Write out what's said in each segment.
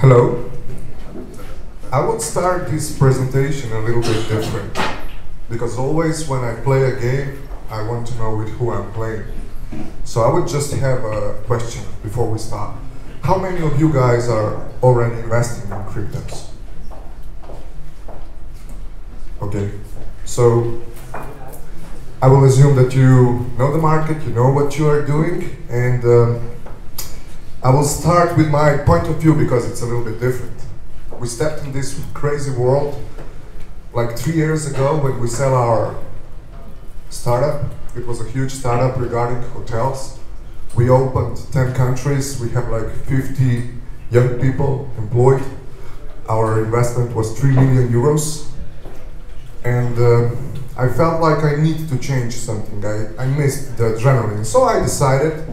Hello. I would start this presentation a little bit different, because always when I play a game, I want to know with who I'm playing. So I would just have a question before we start. How many of you guys are already investing in cryptos? Okay, so I will assume that you know the market, you know what you are doing, and I will start with my point of view because it's a little bit different. We stepped in this crazy world like 3 years ago when we sell our startup. It was a huge startup regarding hotels. We opened 10 countries. We have like 50 young people employed. Our investment was 3 million euros. And I felt like I need to change something. I missed the adrenaline. So I decided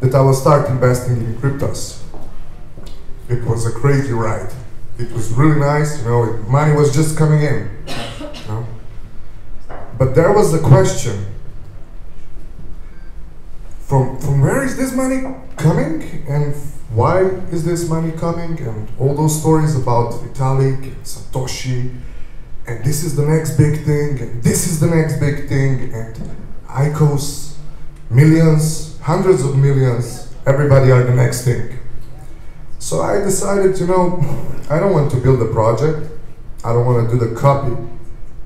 that I will start investing in cryptos. It was a crazy ride. It was really nice, money was just coming in. But there was the question, from where is this money coming, and why is this money coming, and all those stories about Vitalik and Satoshi, and this is the next big thing, and this is the next big thing, and ICOs, millions, hundreds of millions, everybody are the next thing. So I decided, I don't want to build a project, I don't want to do the copy,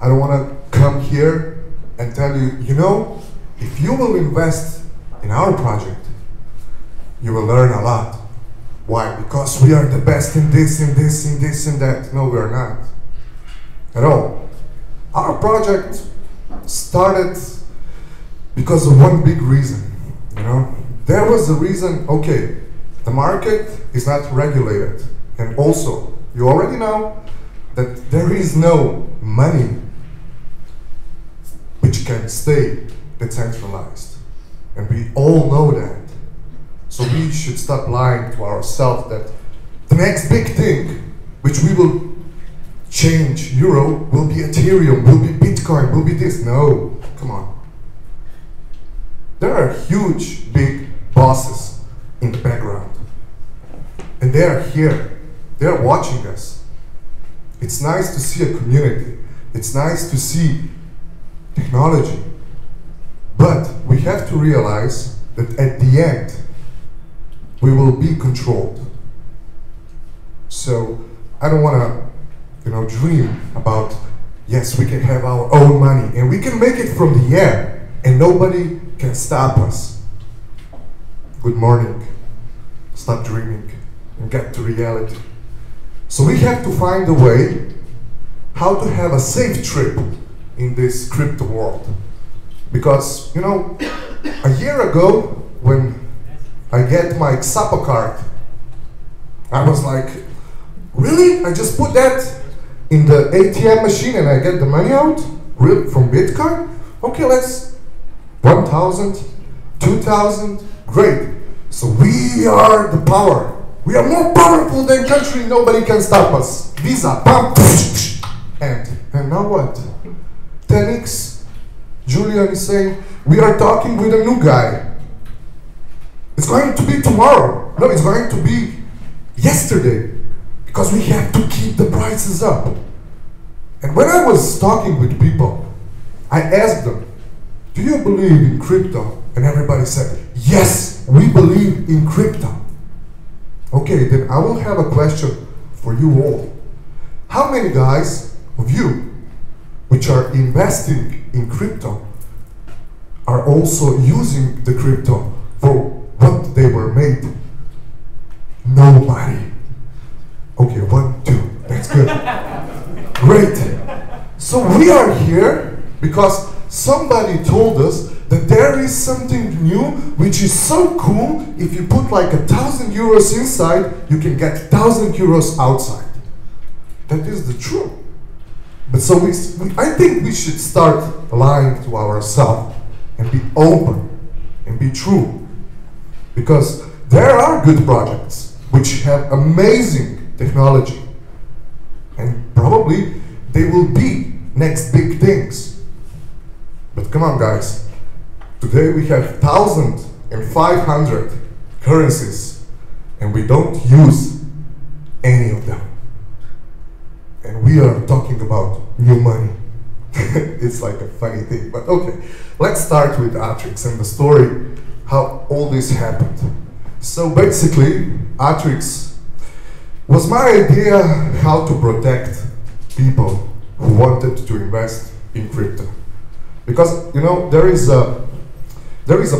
I don't want to come here and tell you, if you will invest in our project, you will learn a lot. Why? Because we are the best in this, in this, in this, and that. No, we are not. At all. Our project started because of one big reason, There was a reason, okay, the market is not regulated. And also, you already know that there is no money which can stay decentralized. And we all know that. So we should stop lying to ourselves that the next big thing, which we will change euro, will be Ethereum, will be Bitcoin, will be this. No, come on. There are huge, big bosses in the background. And they are here. They are watching us. It's nice to see a community. It's nice to see technology. But we have to realize that at the end, we will be controlled. So I don't want to, dream about, yes, we can have our own money and we can make it from the air and nobody can stop us. Good morning. Stop dreaming and get to reality. So we have to find a way how to have a safe trip in this crypto world. Because, a year ago, when I get my Xapo card, I was like, really? I just put that in the ATM machine and I get the money out? Really? From Bitcoin? Okay, let's 1,000, 2,000, great. So we are the power. We are more powerful than country, nobody can stop us. Visa, pump, and now what? 10x, Julian is saying, we are talking with a new guy. It's going to be tomorrow. No, it's going to be yesterday. Because we have to keep the prices up. And when I was talking with people, I asked them, do you believe in crypto? And everybody said, yes, we believe in crypto. Okay, then I will have a question for you all. How many guys of you which are investing in crypto are also using the crypto for what they were made? Nobody. Okay, 1, 2, that's good. Great. So we are here because somebody told us that there is something new which is so cool. If you put like 1,000 euros inside, you can get 1,000 euros outside. That is the truth. But so I think we should start lying to ourselves and be open and be true. Because there are good projects which have amazing technology. And probably they will be next big things. But come on, guys. Today we have 1,500 currencies and we don't use any of them. And we are talking about new money. It's like a funny thing, but okay. Let's start with Atrix and the story, how all this happened. So basically, Atrix was my idea how to protect people who wanted to invest in crypto. Because, you know, there is a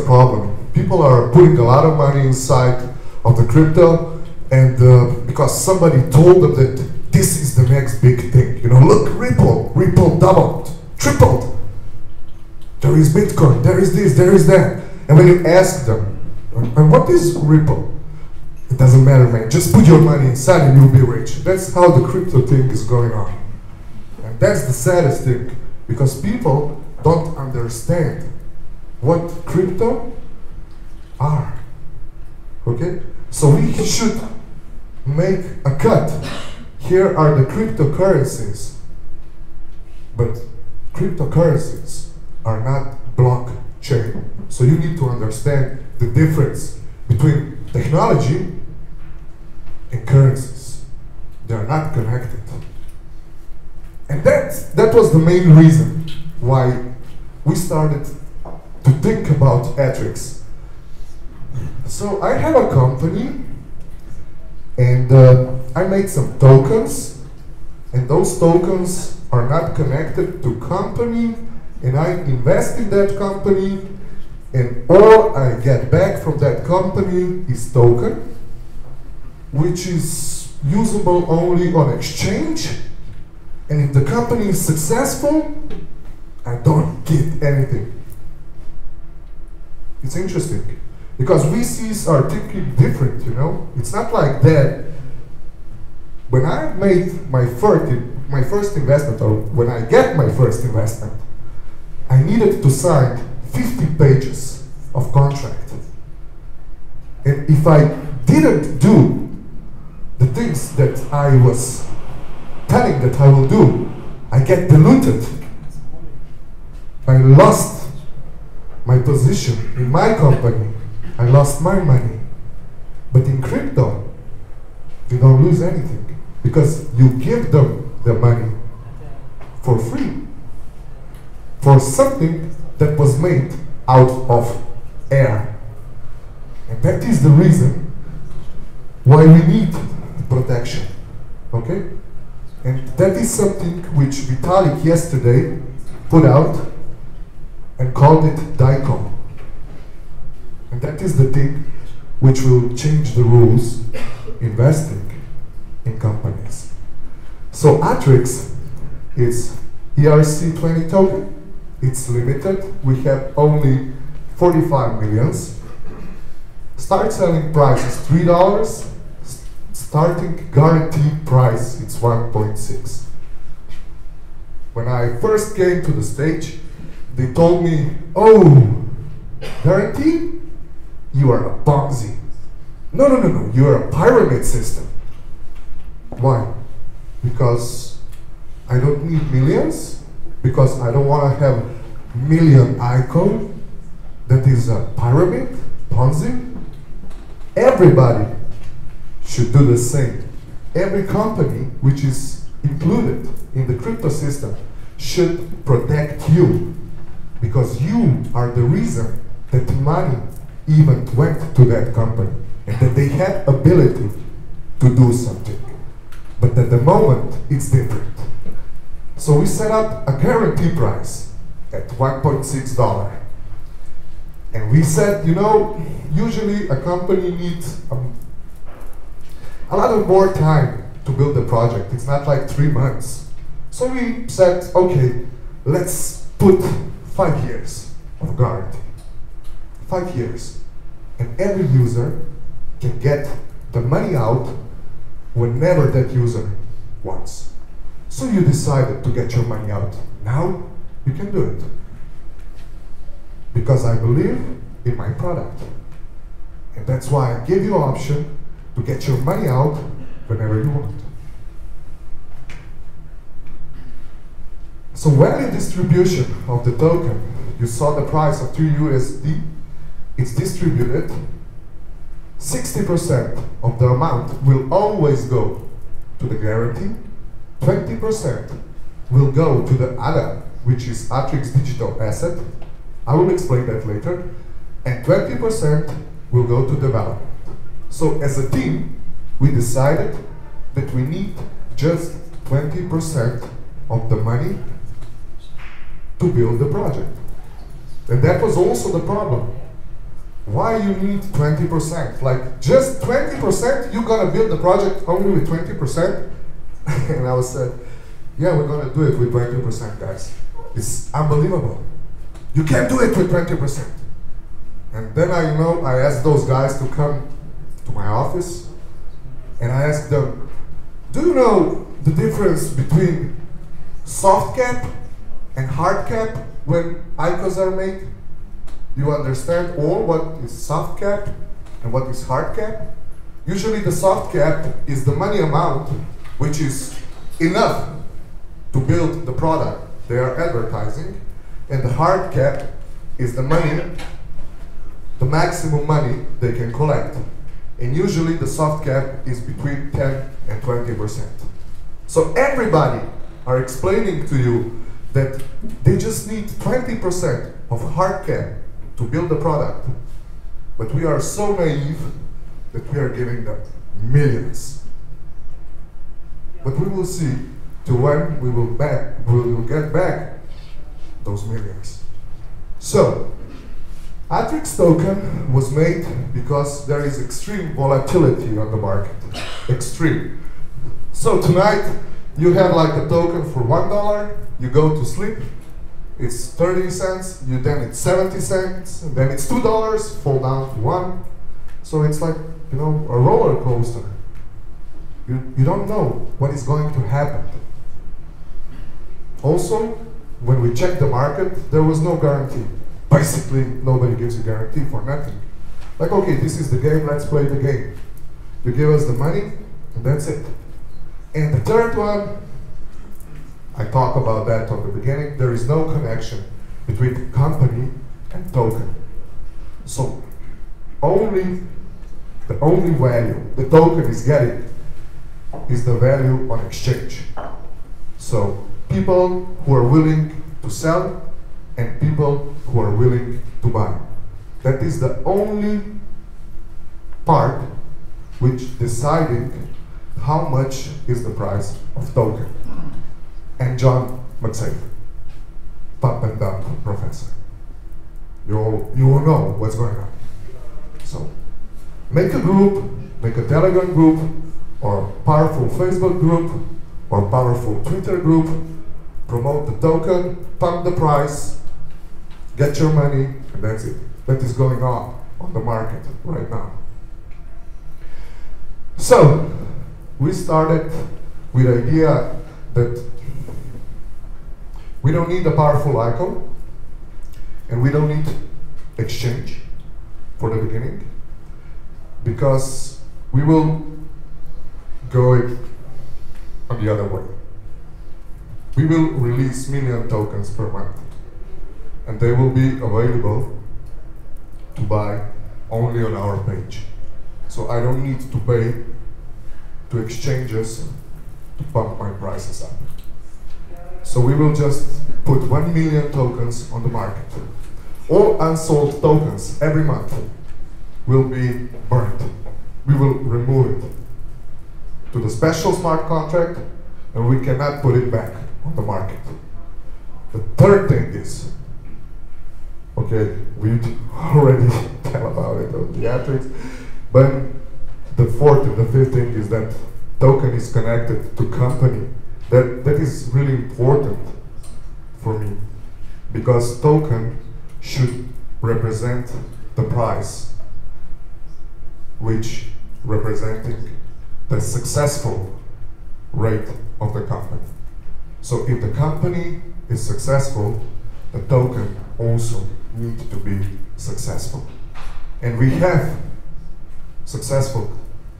problem. People are putting a lot of money inside of the crypto, and because somebody told them that this is the next big thing. You know, look, Ripple doubled, tripled. There is Bitcoin, there is this, there is that. And when you ask them, and what is Ripple? It doesn't matter, man. Just put your money inside and you'll be rich. That's how the crypto thing is going on. And that's the saddest thing, because people don't understand what crypto are. Okay? So we should make a cut. Here are the cryptocurrencies. But cryptocurrencies are not blockchain. So you need to understand the difference between technology and currencies. They are not connected. And that was the main reason why we started to think about Atrix. So I have a company, and I made some tokens, and those tokens are not connected to company, and I invest in that company, and all I get back from that company is token, which is usable only on exchange, and if the company is successful, I don't get anything. It's interesting, because VCs are thinking different, you know? It's not like that. When I made my first investment, or when I get my first investment, I needed to sign 50 pages of contract. And if I didn't do the things that I was telling that I will do, I get diluted. I lost my position in my company. I lost my money. But in crypto, you don't lose anything, because you give them the money for free for something that was made out of air. And that is the reason why we need protection. Okay? And that is something which Vitalik yesterday put out and called it DICOM. And that is the thing which will change the rules investing in companies. So Atrix is ERC20 token. It's limited. We have only 45 millions. Start selling price is $3. Starting guaranteed price, it's 1.6. When I first came to the stage, they told me, oh, guaranteed? You are a Ponzi. No, you are a pyramid system. Why? Because I don't need millions, because I don't want to have million icon that is a pyramid, Ponzi. Everybody should do the same. Every company which is included in the crypto system should protect you, because you are the reason that money even went to that company and that they had ability to do something. But at the moment, it's different. So we set up a guarantee price at $1.6. And we said, you know, usually a company needs a lot of more time to build the project. It's not like 3 months. So we said, okay, let's put 5 years of guarantee. 5 years. And every user can get the money out whenever that user wants. So you decided to get your money out. Now you can do it. Because I believe in my product. And that's why I give you an option to get your money out whenever you want. So value distribution of the token, you saw the price of 3 USD, it's distributed. 60% of the amount will always go to the guarantee, 20% will go to the other, which is Atrix digital asset. I will explain that later. And 20% will go to development. So as a team, we decided that we need just 20% of the money to build the project. And that was also the problem. Why you need 20%? Like just 20%, you're gonna build the project only with 20%? And I said, yeah, we're gonna do it with 20%, guys. It's unbelievable. You can't do it with 20%. And then I asked those guys to come to my office, and I asked them, do you know the difference between soft cap and hard cap when ICOs are made? You understand all what is soft cap and what is hard cap? Usually the soft cap is the money amount which is enough to build the product they are advertising, and the hard cap is the money, the maximum money they can collect. And usually the soft cap is between 10 and 20%. So everybody are explaining to you that they just need 20% of hard cap to build the product. But we are so naive that we are giving them millions. But we will see to when we will get back those millions. So, Atrix token was made because there is extreme volatility on the market. Extreme. So tonight, you have like a token for $1, you go to sleep, it's 30 cents, then it's 70 cents, and then it's $2, fall down to 1. So it's like, a roller coaster. You don't know what is going to happen. Also, when we checked the market, there was no guarantee. Basically, nobody gives a guarantee for nothing. Like, okay, this is the game, let's play the game. You give us the money, and that's it. And the third one, I talked about that on the beginning, there is no connection between company and token. So, the only value the token is getting is the value on exchange. So, people who are willing to sell and people who are willing to buy. That is the only part which deciding how much is the price of token. And John McSafe, pump and dump professor. You all know what's going on. So, make a group, make a Telegram group, or powerful Facebook group, or powerful Twitter group, promote the token, pump the price, get your money, and that's it. That is going on the market right now. So, we started with the idea that we don't need a powerful icon, and we don't need exchange for the beginning, because we will go it on the other way. We will release million tokens per month, and they will be available to buy only on our page. So I don't need to pay to exchanges to pump my prices up. So we will just put 1 million tokens on the market. All unsold tokens every month will be burnt. We will remove it to the special smart contract, and we cannot put it back on the market. The third thing is, okay, we already tell about it on the Atrix, but the fourth and the fifth thing is that token is connected to company. That is really important for me, because token should represent the price, which representing the successful rate of the company. So if the company is successful, the token also needs to be successful. And we have successful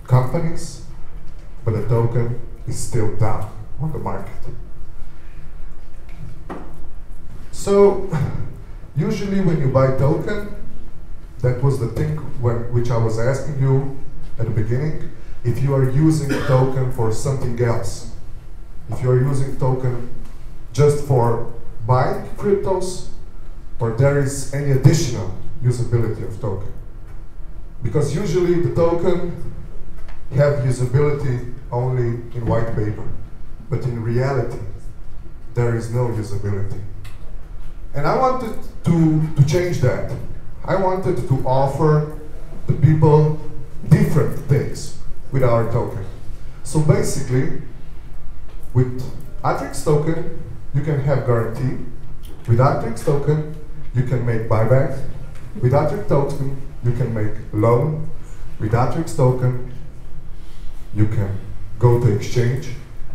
companies, but the token is still down on the market. So usually when you buy token, that was the thing which I was asking you at the beginning, if you are using a token for something else. If you are using token just for buying cryptos, or there is any additional usability of token. Because usually the token have usability only in white paper, but in reality, there is no usability. And I wanted to change that. I wanted to offer the people different things with our token. So basically, with Atrix token, you can have guarantee. With Atrix token, you can make buyback. With Atrix token, you can make loan. With Atrix token, you can go to exchange.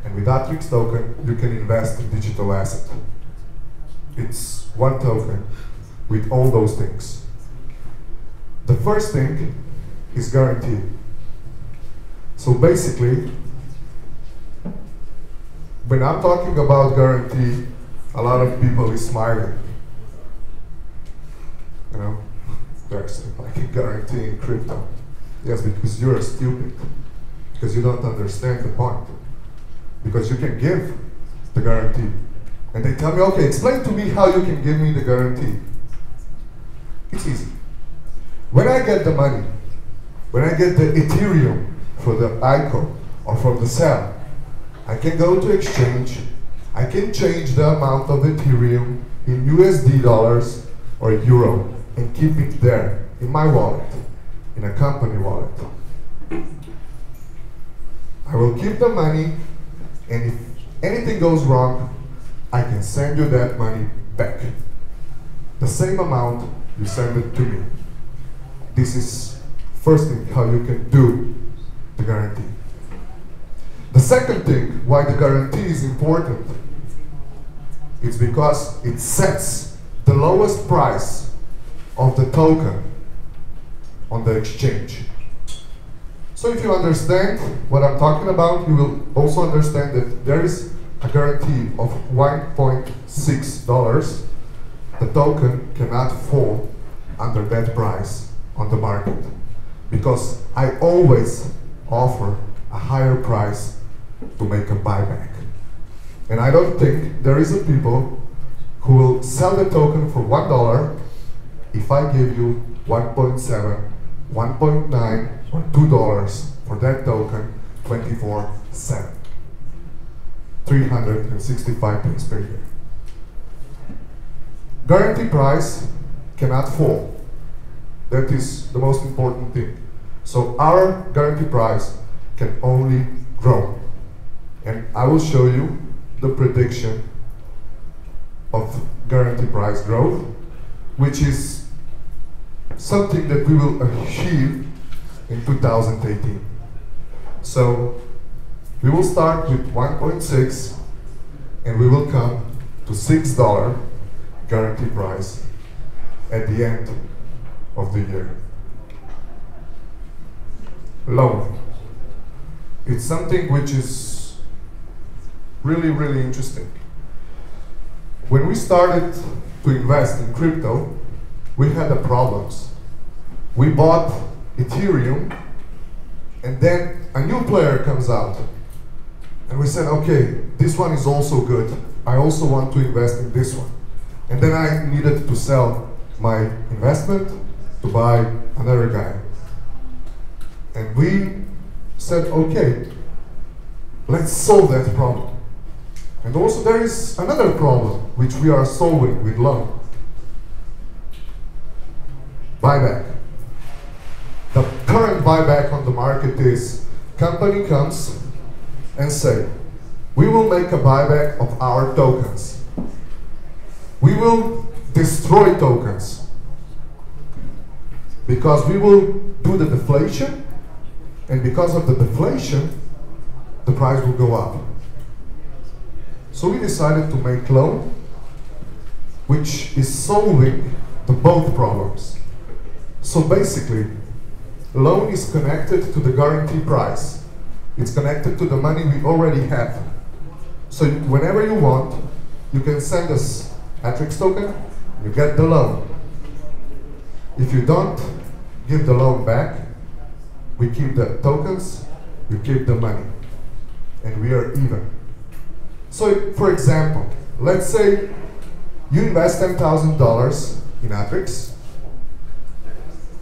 And with Atrix token, you can invest in digital asset. It's one token with all those things. The first thing is guarantee. So basically, when I'm talking about guarantee, a lot of people is smiling. You know, there's like a guarantee in crypto. Yes, because you're stupid. Because you don't understand the point. Because you can give the guarantee. And they tell me, okay, explain to me how you can give me the guarantee. It's easy. When I get the money, when I get the Ethereum for the ICO or from the cell, I can go to exchange, I can change the amount of Ethereum in USD dollars or euro and keep it there in my wallet, in a company wallet. I will keep the money, and if anything goes wrong, I can send you that money back. The same amount you send it to me. This is first thing how you can do the guarantee. The second thing why the guarantee is important, it's because it sets the lowest price of the token on the exchange. So if you understand what I'm talking about, you will also understand that there is a guarantee of $1.6. The token cannot fall under that price on the market, because I always offer a higher price to make a buyback. And I don't think there is a people who will sell the token for $1 if I give you 1.7, 1.9, or $2 for that token 24/7. 365 days per year. Guarantee price cannot fall. That is the most important thing. So our guarantee price can only grow. And I will show you the prediction of guarantee price growth, which is something that we will achieve in 2018. So we will start with 1.6 and we will come to $6 guarantee price at the end of the year. Loan. It's something which is really, really interesting. When we started to invest in crypto, we had the problems. We bought Ethereum, and then a new player comes out. And we said, okay, this one is also good. I also want to invest in this one. And then I needed to sell my investment to buy another guy. And we said, okay, let's solve that problem. And also there is another problem which we are solving with loan. Buyback. The current buyback on the market is company comes and say, we will make a buyback of our tokens. We will destroy tokens because we will do the deflation, and because of the deflation, the price will go up. So we decided to make loan, which is solving the both problems. So basically, loan is connected to the guarantee price. It's connected to the money we already have. So whenever you want, you can send us Atrix token, you get the loan. If you don't give the loan back, we keep the tokens you keep the money, and we are even. So, for example, let's say you invest $10,000 in Atrix,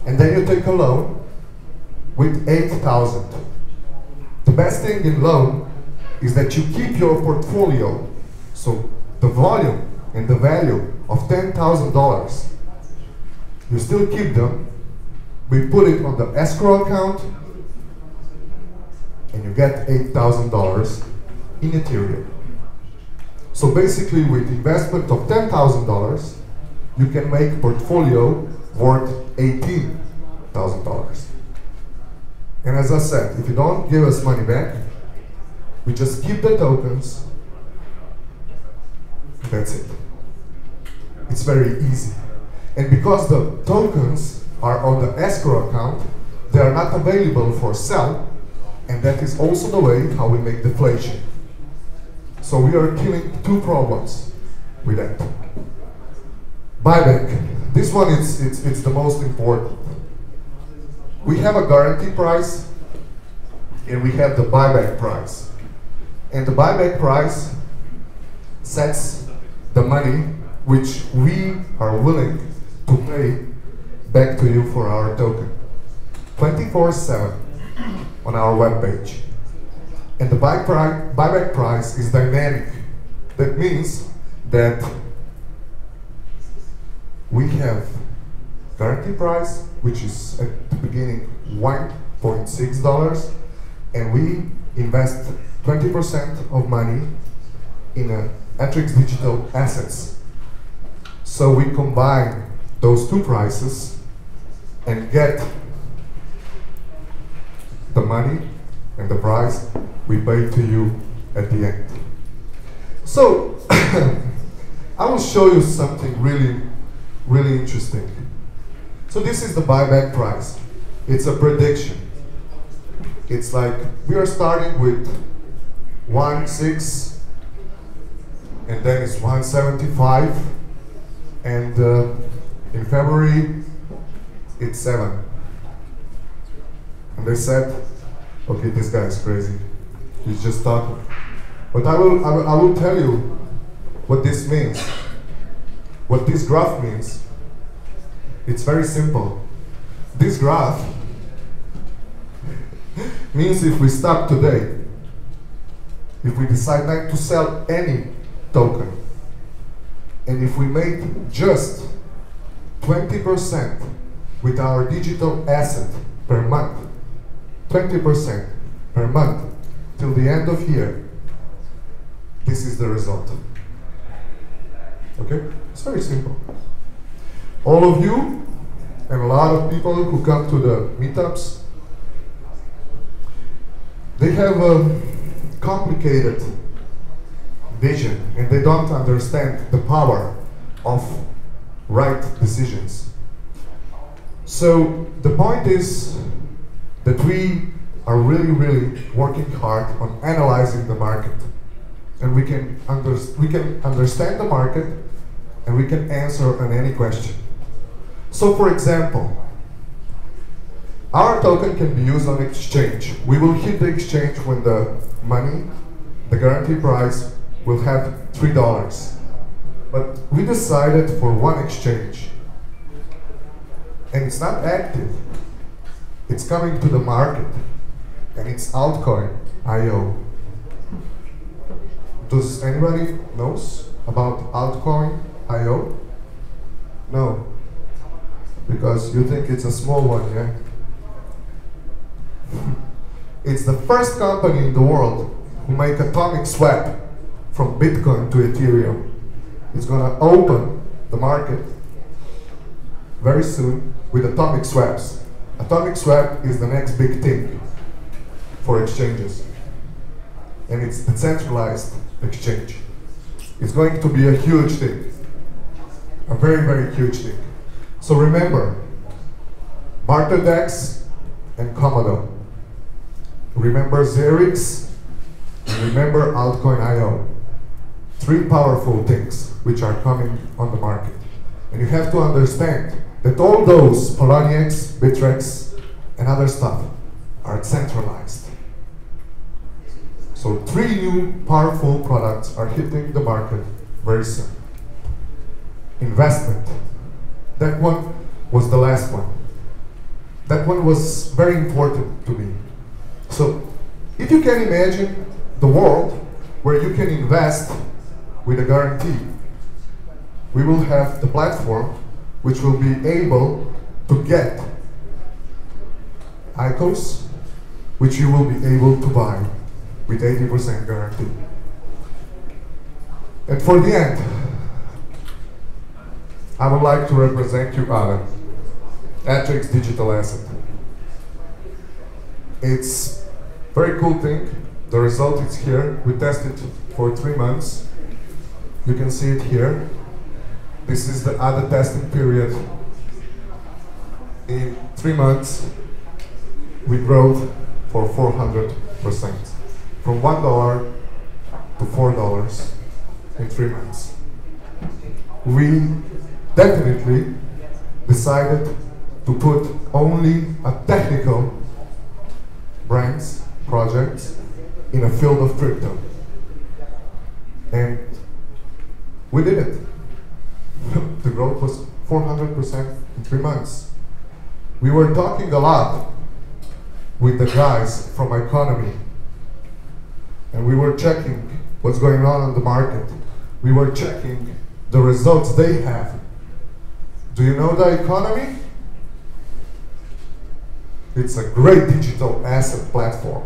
and then you take a loan with 8,000. The best thing in loan is that you keep your portfolio, so the volume and the value of $10,000, you still keep them. We put it on the escrow account, and you get $8,000 in Ethereum. So basically, with investment of $10,000, you can make portfolio worth $18,000. And as I said, if you don't give us money back, we just keep the tokens. That's it. It's very easy. And because the tokens are on the escrow account, they are not available for sale, and that is also the way how we make deflation. So we are killing two problems with that. Buyback. This one it's the most important. We have a guarantee price, and we have the buyback price. And the buyback price sets the money which we are willing to pay back to you for our token, 24/7 on our webpage. And the buyback price is dynamic. That means that we have guarantee price, which is at the beginning $1.6, and we invest 20% of money in Atrix digital assets. So we combine those two prices and get the money and the price we pay to you at the end. So I will show you something really interesting. So this is the buyback price. It's a prediction. It's like we are starting with 1.6, and then it's 1.75, and in February it's 7. And they said, okay, this guy is crazy. He's just talking. But I will tell you what this means. What this graph means. It's very simple. This graph means if we stop today, if we decide not to sell any token, and if we make just 20% with our digital asset per month, 20% per month till the end of year, this is the result. Okay? It's very simple. All of you and a lot of people who come to the meetups, they have a complicated vision and they don't understand the power of right decisions. So the point is that we are really working hard on analyzing the market, and we can understand the market and we can answer on any question. So for example, our token can be used on exchange. We will hit the exchange when the money, the guarantee price, will have $3. But we decided for one exchange, and it's not active. It's coming to the market, and it's altcoin.io. Does anybody knows about altcoin.io? No, because you think it's a small one, yeah? It's the first company in the world who make atomic swap from Bitcoin to Ethereum. It's gonna open the market very soon with atomic swaps. Atomic swap is the next big thing for exchanges. And it's decentralized exchange. It's going to be a huge thing. A very huge thing. So remember, BarterDex and Komodo. Remember Xerix, and remember altcoin.io. Three powerful things which are coming on the market. And you have to understand that all those Poloniex, Bittrex, and other stuff are centralized. So 3 new powerful products are hitting the market very soon. Investment. That one was the last one. That one was very important to me. So if you can imagine the world where you can invest with a guarantee, we will have the platform which will be able to get IQOS, which you will be able to buy with 80% guarantee. And for the end, I would like to represent you, Adam, Atrix Digital Asset. It's a very cool thing. The result is here. We tested for 3 months. You can see it here. This is the other testing period. In 3 months, we grew for 400%. From $1 to $4 in 3 months. We definitely decided to put only a technical brands, projects in a field of crypto. And we did it. The growth was 400% in 3 months. We were talking a lot with the guys from economy, and we were checking what's going on in the market. We were checking the results they have. Do you know the economy? It's a great digital asset platform.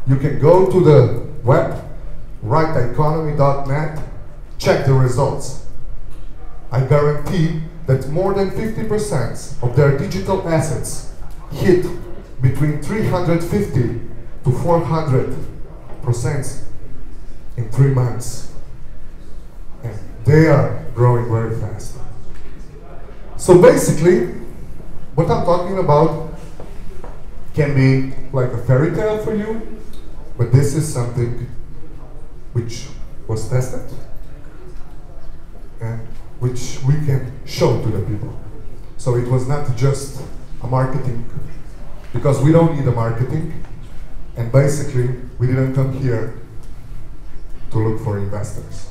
You can go to the web, write economy.net, check the results. I guarantee that more than 50% of their digital assets hit between 350 to 400% in 3 months. And they are growing very fast. So basically, what I'm talking about can be like a fairy tale for you, but this is something which was tested and which we can show to the people. So it was not just a marketing, because we don't need a marketing, and basically we didn't come here to look for investors.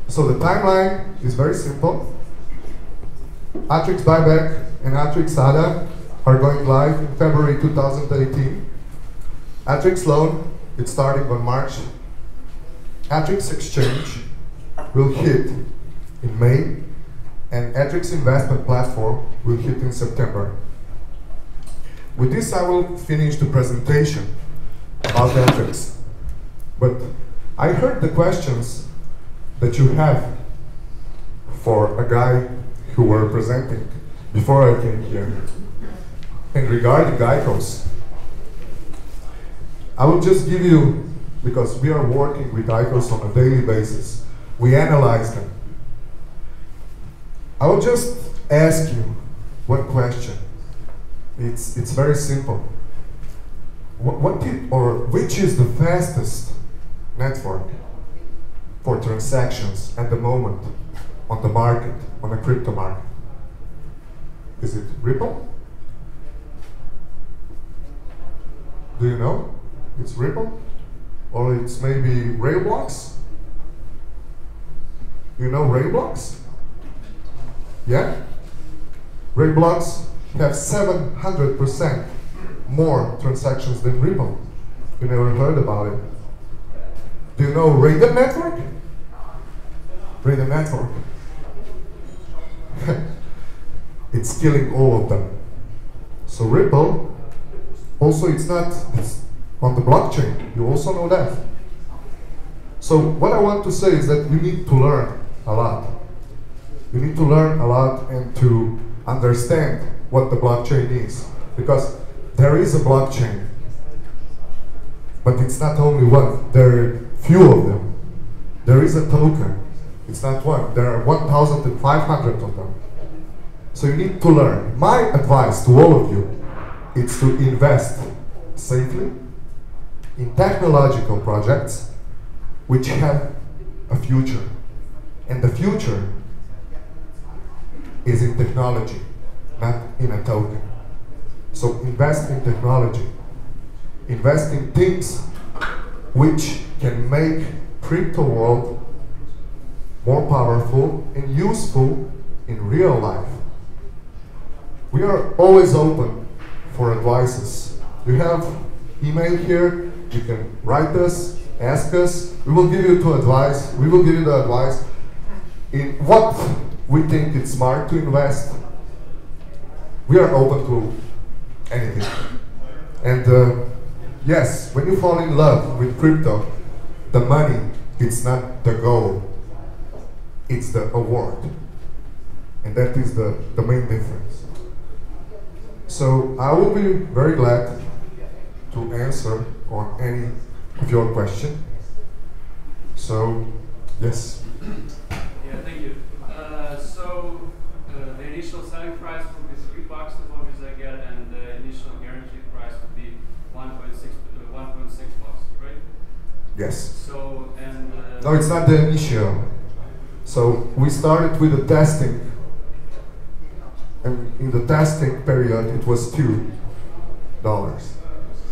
So the timeline is very simple. Atrix Buyback and Atrix ADA are going live in February 2018. Atrix Loan, it's starting on March. Atrix Exchange will hit in May, and Atrix Investment Platform will hit in September. With this, I will finish the presentation about Atrix. But I heard the questions that you have for a guy who were presenting before I came here. And regarding IQOS, I will just give you, because we are working with IQOS on a daily basis, we analyze them. I will just ask you one question. It's very simple. Which is the fastest network for transactions at the moment on the market, on the crypto market? Is it Ripple? Do you know? It's Ripple? Or it's maybe Railblocks? You know Railblocks? Yeah? Railblocks have 700% more transactions than Ripple. You never heard about it. Do you know Raiden Network? Raiden Network. It's killing all of them. So Ripple, also it's on the blockchain. You also know that. So what I want to say is that you need to learn a lot. You need to learn a lot and to understand what the blockchain is. Because there is a blockchain, but it's not only one. There are few of them. There is a token. It's not one. There are 1,500 of them. So you need to learn. My advice to all of you is to invest safely in technological projects which have a future. And the future is in technology, not in a token. So invest in technology. invest in things which can make crypto world more powerful and useful in real life. We are always open for advices. You have email here, you can write us, ask us, we will give you the advice in what we think it's smart to invest. We are open to anything. And yes, when you fall in love with crypto, the money, it's not the goal, it's the award. And that is the main difference. So I will be very glad to answer on any of your question. So, yes. Yeah, thank you. The initial selling price will be $3 as long as I get, and the initial guaranteed price would be 1.6 bucks, right? Yes. So, and no, it's not the initial. So we started with the testing, and in the testing period it was $2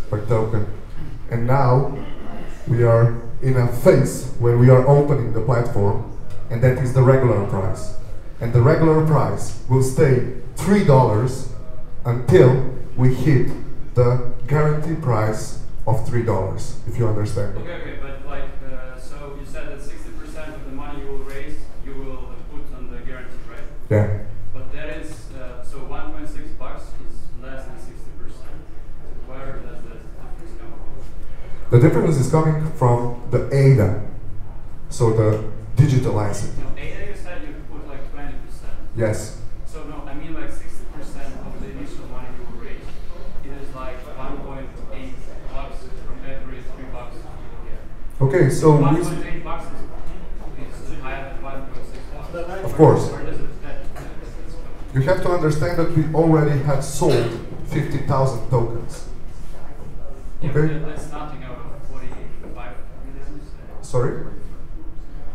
per token, and now we are in a phase where we are opening the platform, and that is the regular price. And the regular price will stay $3 until we hit the guaranteed price of $3, if you understand. Okay, but like, so you said that 60% of the money you will raise, you will put on the guarantee, right? Yeah. But that is, so 1.6 bucks is less than 60%. Where does the difference come from? The difference is coming from the ADA, so the digital asset. No, ADA you said you put like 20%. Yes. So no, I mean like 60% of the initial money you will raise. It is like 1.8 bucks from every $3 you get. Okay, so 1.8 bucks is higher than 1.6 bucks. of course. Where does it You have to understand that we already have sold 50,000 tokens. Yeah, Okay? but that's nothing out of 45 million. Sorry?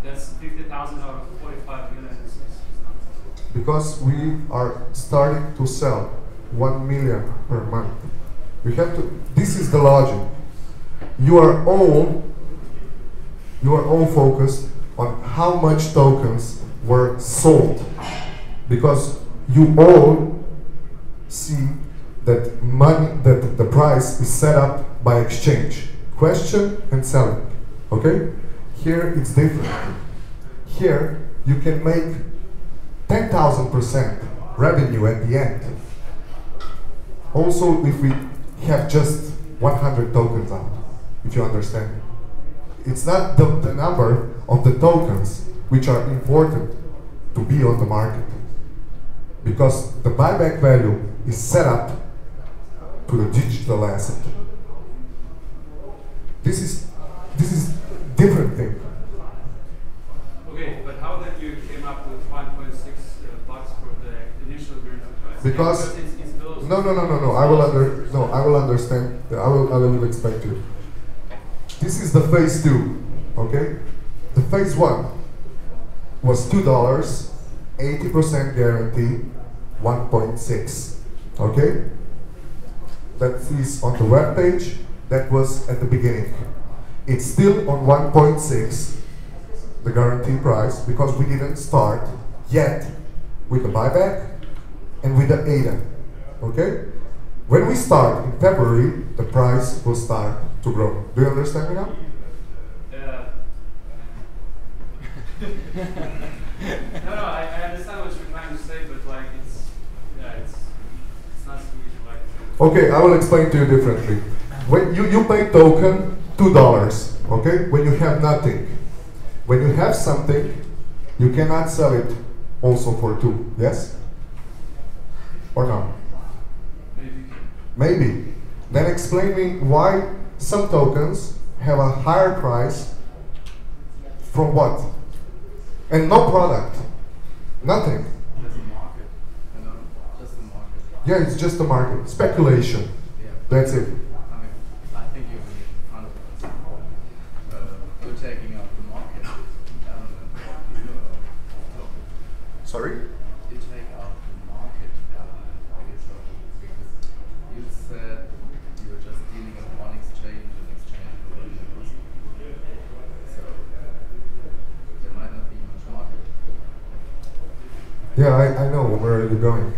That's 50,000 out of 45 million. Is nothing. Because we are starting to sell 1 million per month. We have to, this is the logic. You are all focused on how much tokens were sold. Because you all see that money, that the price is set up by exchange, question and selling. Okay? Here it's different. Here you can make 10,000% revenue at the end. Also, if we have just 100 tokens out, if you understand. It's not the number of the tokens which are important to be on the market. Because the buyback value is set up to the digital asset. This is different thing. Okay, but how then you came up with 1.6 bucks for the initial guarantee price? Because it's those no. I will understand. I will expect you. This is the phase 2. Okay, the phase 1 was $2, 80% guarantee, 1.6. Okay, that is on the web page. That was at the beginning. It's still on 1.6, the guarantee price, because we didn't start yet with the buyback and with the ADA. Okay? When we start in February, the price will start to grow. Do you understand me now? No, I understand what you're trying to say, but like it's not so easy like. Okay, I will explain to you differently. When you pay token $2, okay? When you have nothing. When you have something, you cannot sell it also for 2, yes? Or no? Maybe. Then explain me why some tokens have a higher price from what? And no product. Nothing. There's a market. Just the market. Yeah, it's just a market. Speculation. Yeah. That's it. I mean, I think you're in front of us. You're taking out the market element of the token. Sorry? You take out the market element of the token because you said you were just dealing on one exchange. Yeah, I know where you're going.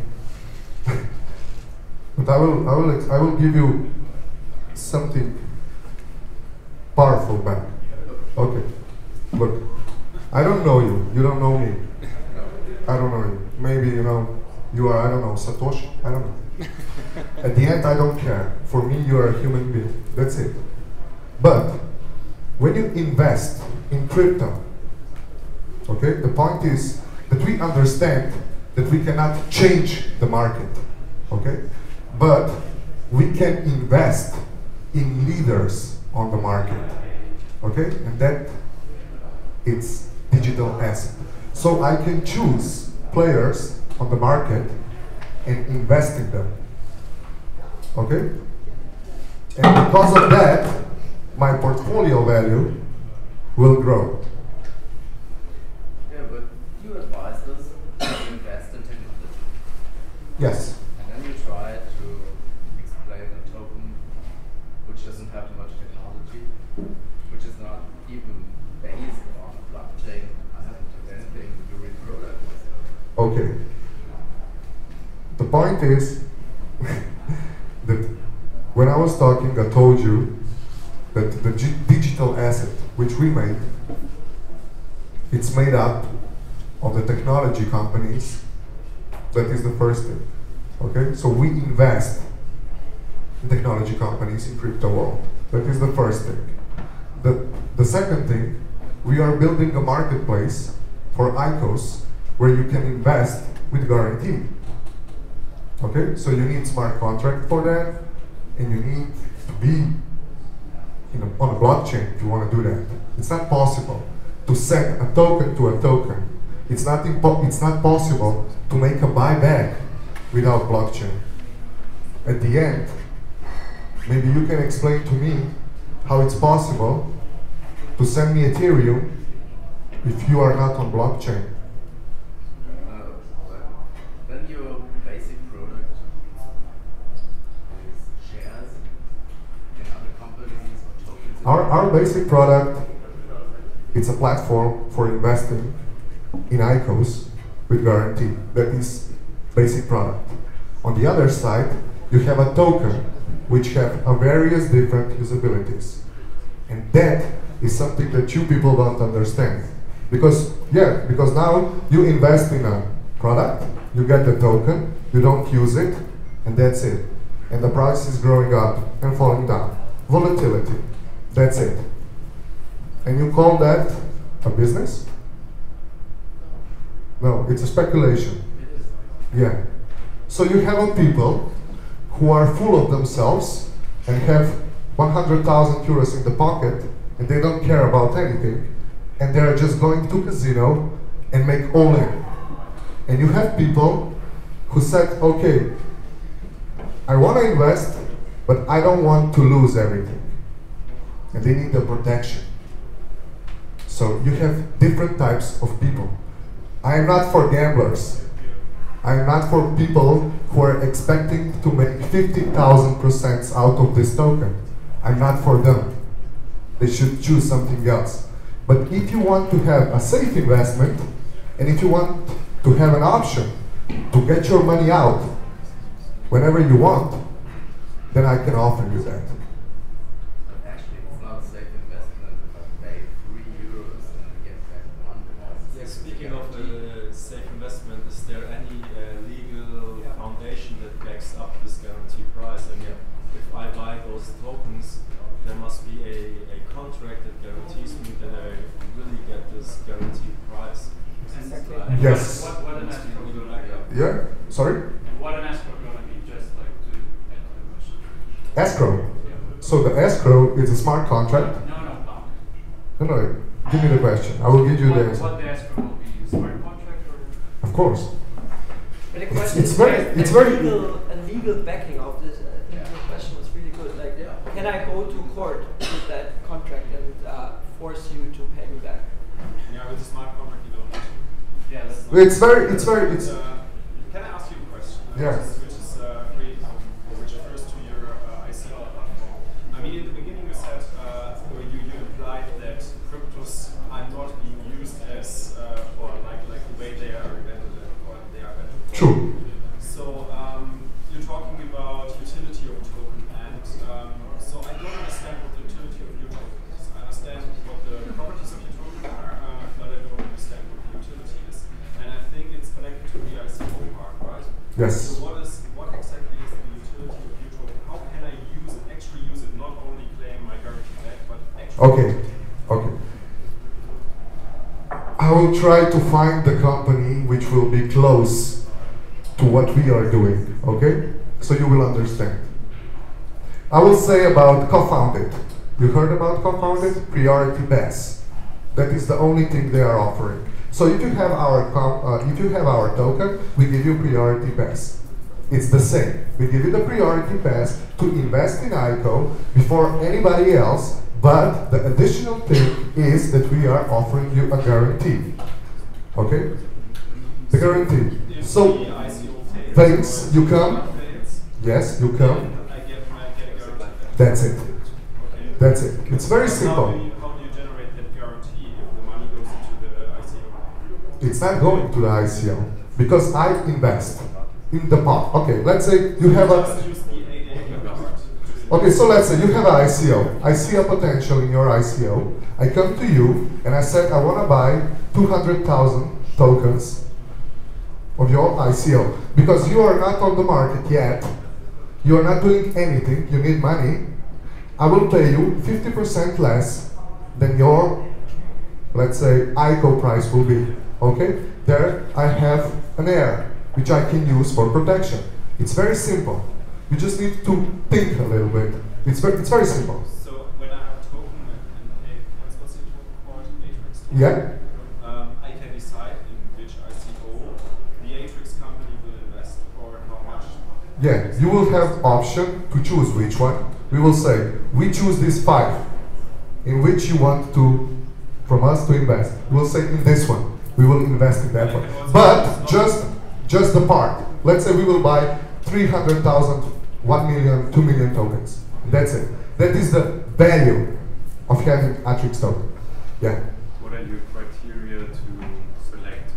But I will give you something powerful back. Okay. Look, I don't know you. You don't know me. I don't know you. Maybe you are, I don't know, Satoshi. I don't know. At the end, I don't care. For me, you are a human being. That's it. But when you invest in crypto, okay, the point is that we understand that we cannot change the market, okay? But we can invest in leaders on the market, okay? And that it's digital asset. So I can choose players on the market and invest in them, okay? And because of that, my portfolio value will grow. Yeah, but you advised us to invest in technology. Yes. And then you try to explain a token which doesn't have much technology, which is not even based on a blockchain, and anything to do with product. Okay. The point is that when I was talking, I told you that the digital asset which we made, it's made up of the technology companies. That is the first thing. Okay? So we invest in technology companies in crypto world. That is the first thing. The second thing, we are building a marketplace for ICOs where you can invest with guarantee. Okay? So you need smart contract for that, and you need to be on a blockchain if you want to do that. It's not possible to send a token to a token. It's not possible to make a buyback without blockchain. At the end, maybe you can explain to me how it's possible to send me Ethereum if you are not on blockchain. Then your basic product is shares in other companies or tokens. Our basic product, it's a platform for investing in ICOs with guarantee. That is basic product. On the other side, you have a token which have a various different usabilities. And that is something that you people don't understand. Because now you invest in a product, you get the token, you don't use it, and that's it. And the price is growing up and falling down. Volatility, that's it. And you call that a business? No, it's a speculation. Yeah. So you have people who are full of themselves and have 100,000 euros in the pocket and they don't care about anything and they're just going to casino and make all in. And you have people who said, okay, I want to invest, but I don't want to lose everything. And they need the protection. So you have different types of people. I am not for gamblers. I am not for people who are expecting to make 50,000% out of this token. I'm not for them. They should choose something else. But if you want to have a safe investment, and if you want to have an option to get your money out whenever you want, then I can offer you that. Actually, it's not a safe investment if I pay €3 and get back €1. Yeah, speaking of safe investment, is there any legal foundation that backs up this guaranteed price? I mean, if I buy those tokens, there must be a contract that guarantees me that I really get this guaranteed price. Exactly. Yes. What an escrow legal backup? Yeah? Sorry? And what an escrow going to be, just like to answer the question. Escrow. So the escrow is a smart contract. No, give me the question. I will give you the answer. What the escrow will be, smart contract or? Of course. But the question It's is, very a legal backing of this. I think the question was really good. Like, can I go to court with that contract and force you to pay me back? Yeah, with the smart contract you don't. Yeah, that's Can I ask you a question? Yeah. Which refers to your ICO platform. I mean, in the beginning you said, or you implied that cryptos are not being used as for like the way they are, or they True. So you're talking about utility of a token, and so I don't understand what the utility of your token is. I understand what the properties of your token are, but I don't understand what the utility is. And I think it's connected to the ICO part, right? Yes. So what exactly is the utility of your token? How can I use it, actually use it, not only claim my guarantee back, but actually Okay. Okay. I will try to find the company which will be close to what we are doing, okay? So you will understand. I will say about co-founded. You heard about co-founded? Priority pass. That is the only thing they are offering. So if you have our token, we give you priority pass. It's the same. We give you the priority pass to invest in ICO before anybody else, but the additional thing is that we are offering you a guarantee. Okay? The guarantee. if So, the ICO fails, thanks, or you come. fails, Yes, you come. I get a guarantee back. That's it. Okay. That's it. It's very How do simple. you generate that guarantee if the money goes into the ICO? It's not going to the ICO because I invest in the pot. Okay, let's say you have Just a. use the 888 card. Okay, so let's say you have an ICO. I see a potential in your ICO. I come to you and I said I want to buy 200,000 tokens of your ICO because you are not on the market yet. You are not doing anything. You need money. I will pay you 50% less than your, let's say, ICO price will be. Okay? There I have an heir which I can use for protection. It's very simple. You just need to think a little bit. It's very simple. So when I have a token and what's the token called? Atrix token? Yeah? I can decide in which ICO the Atrix company will invest or how much. Yeah, you will have option to choose which one. We will say, we choose these 5 in which you want to, from us to invest. We will say in this one. We will invest in that one. But just the part. Let's say we will buy 300,000, 1 million, 2 million tokens. That's it. That is the value of having Atrix token. Yeah. What are your criteria to select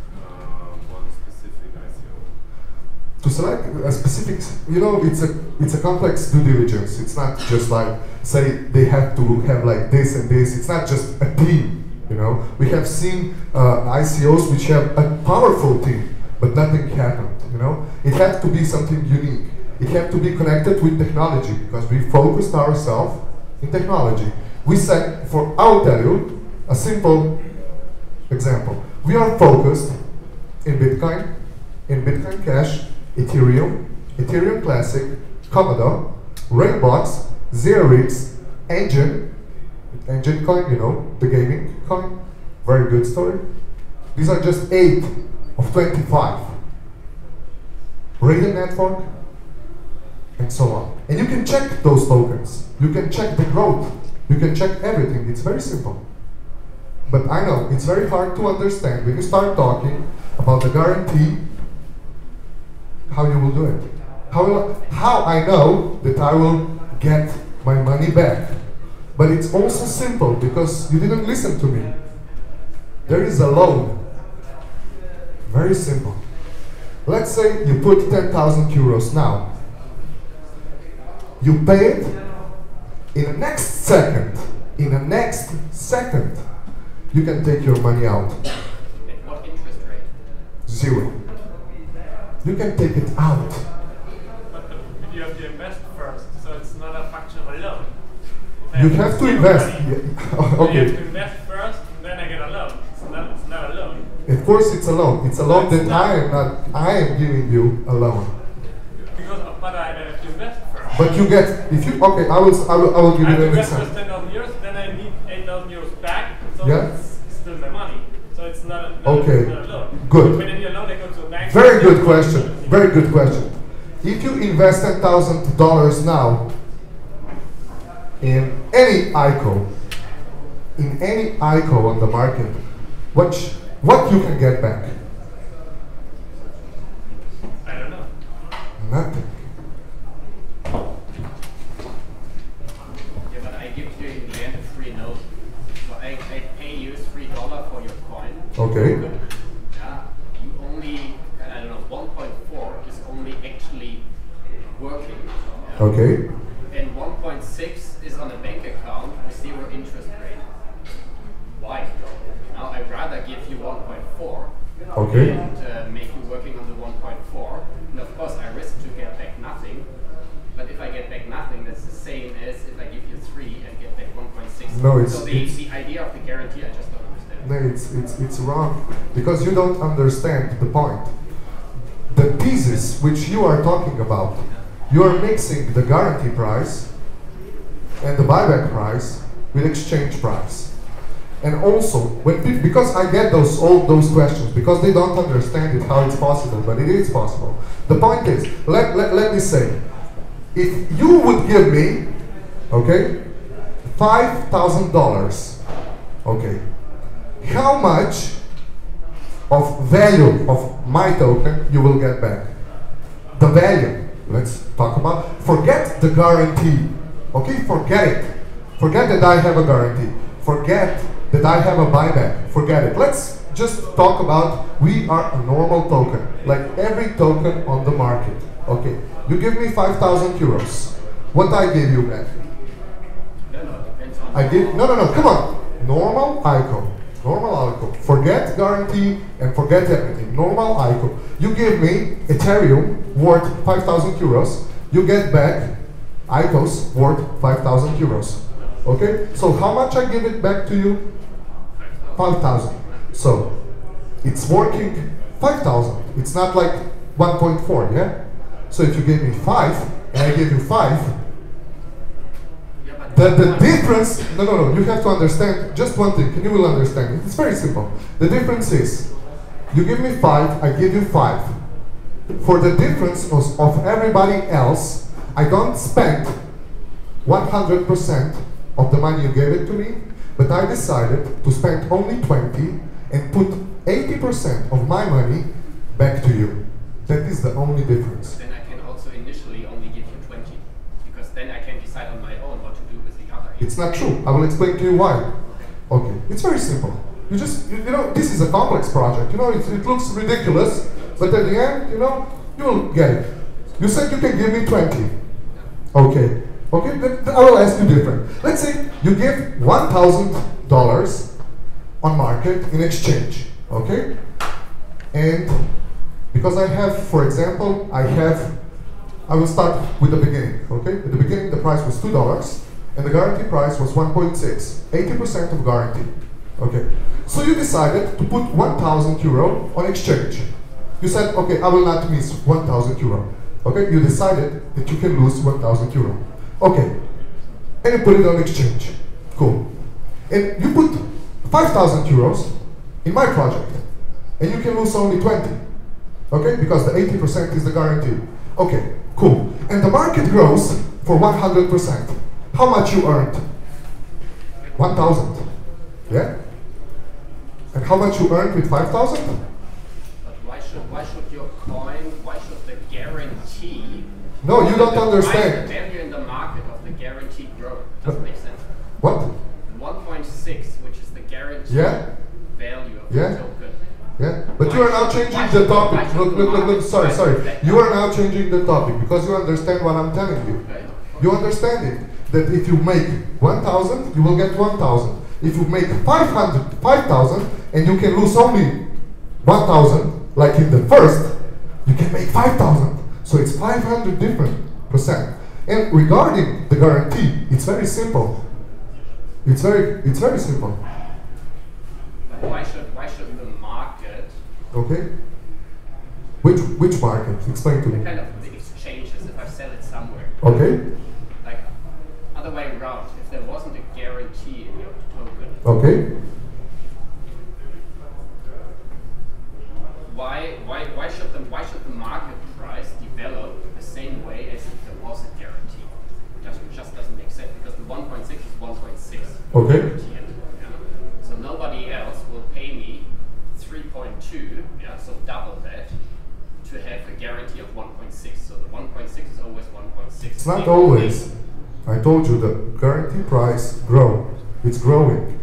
one specific ICO? To select a specific, you know, it's a complex due diligence. It's not just like say they have to have like this and this. It's not just a team. You know, we have seen ICOs which have a powerful team, but nothing happened. You know, it had to be something unique. It had to be connected with technology because we focused ourselves in technology. We said, I'll tell you a simple example. We are focused in Bitcoin Cash, Ethereum, Ethereum Classic, Commodore, Rainbox, 0x, Engine coin, you know, the gaming coin. Very good story. These are just 8 of 25. Raiden network, and so on. And you can check those tokens. You can check the growth. You can check everything. It's very simple. But I know it's very hard to understand when you start talking about the guarantee, how you will do it. How I know that I will get my money back. But it's also simple because you didn't listen to me. There is a loan. Very simple. Let's say you put 10,000 euros now. You pay it in the next second. In the next second, you can take your money out. At what interest rate? 0. You can take it out. But you have to invest first, so it's not a function of a loan. You have to invest. Yeah. You Okay. have to invest first, and then I get a loan. It's not a loan. Of course, it's a loan. It's a loan that I am giving you a loan. But I have to invest first. But you get, if you, okay, I will give I have you to an invest first example. 10,000 euros, then I need 8,000 euros back, so Yeah. it's still my money. So it's not a, Okay. not a loan. Good. When I need a loan, I go to a bank. Very good question. Very good question. If you invest $10,000 now in any ICO, on the market, what you can get back? I don't know. Nothing. Yeah, but I give you in the end a free note. So I pay you $3 for your coin. Okay. Yeah. You only, I don't know, 1.4 actually working. Yeah? Okay. And 1.6 is on a bank account with 0 interest rate. Why? Now I'd rather give you 1.4 Okay. and make you working on the 1.4. And of course I risk to get back nothing. But if I get back nothing, that's the same as if I give you 3 and get back 1.6. No, it's, so the idea of the guarantee, I just don't understand. No, it's wrong because you don't understand the point. The thesis which you are talking about, you are mixing the guarantee price and the buyback price with exchange price. And also, when because I get all those questions because they don't understand it how it's possible, but it is possible. The point is, let me say, if you would give me, okay, $5,000, okay, how much of value of my token you will get back? The value. Let's talk about, forget the guarantee, okay, forget it. Forget that I have a guarantee. Forget that I have a buyback. Forget it. Let's just talk about we are a normal token, like every token on the market, okay. You give me 5,000 euros. What I give you back? I give, no, come on. Normal ICO. Normal ICO. Forget guarantee and forget everything. Normal ICO. You give me Ethereum worth 5,000 euros. You get back ICOs worth 5,000 euros. Okay? So how much I give it back to you? 5,000. So it's working 5,000. It's not like 1.4, yeah? So if you gave me 5 and I give you 5, the difference, no, you have to understand just one thing, and you will understand it. It's very simple. The difference is, you give me 5, I give you 5. For the difference of everybody else, I don't spend 100% of the money you gave it to me, but I decided to spend only 20 and put 80% of my money back to you. That is the only difference. Then I can also initially only give you 20, because then I can decide on my own what to do with the other. It's not true. I will explain to you why. Okay, it's very simple. You just, you know, this is a complex project. You know, it looks ridiculous, but at the end, you know, you will get it. You said you can give me 20. Okay, then I will ask you different. Let's say you give $1,000 on market in exchange, okay? And because I have, for example, I will start with the beginning, okay? At the beginning, the price was $2, and the guarantee price was 1.6, 80% of guarantee, okay? So you decided to put 1,000 euro on exchange. You said, okay, I will not miss 1,000 euro, okay? You decided that you can lose 1,000 euro, okay? And you put it on exchange, cool. And you put 5,000 euros in my project, and you can lose only 20. Okay, because the 80% is the guarantee. Okay, cool. And the market grows for 100%. How much you earned? 1,000. Yeah? And how much you earned with 5,000? But why should your coin, why should the guarantee? No, you don't understand. The value in the market of the guarantee grow? Doesn't make sense. What? 1.6, which is the guarantee value of the token. Yeah, but you are now changing the topic. Look, sorry. You are now changing the topic because you understand what I'm telling you. You understand it, that if you make 1,000, you will get 1,000. If you make 5,000, and you can lose only 1,000, like in the first, you can make 5,000. So it's 500 different percent. And regarding the guarantee, it's very simple. It's very simple. Why should the market? Okay. Which market? Explain to me. Kind of the exchanges. If I sell it somewhere. Okay. Like other way around. If there wasn't a guarantee in your token. Okay. Why should the market price develop the same way as if there was a guarantee? It just doesn't make sense because the 1.6 is 1.6. Okay. So nobody else will pay me 3.2, so double that, to have a guarantee of 1.6. So the 1.6 is always 1.6. It's not always. I told you the guarantee price grows. It's growing.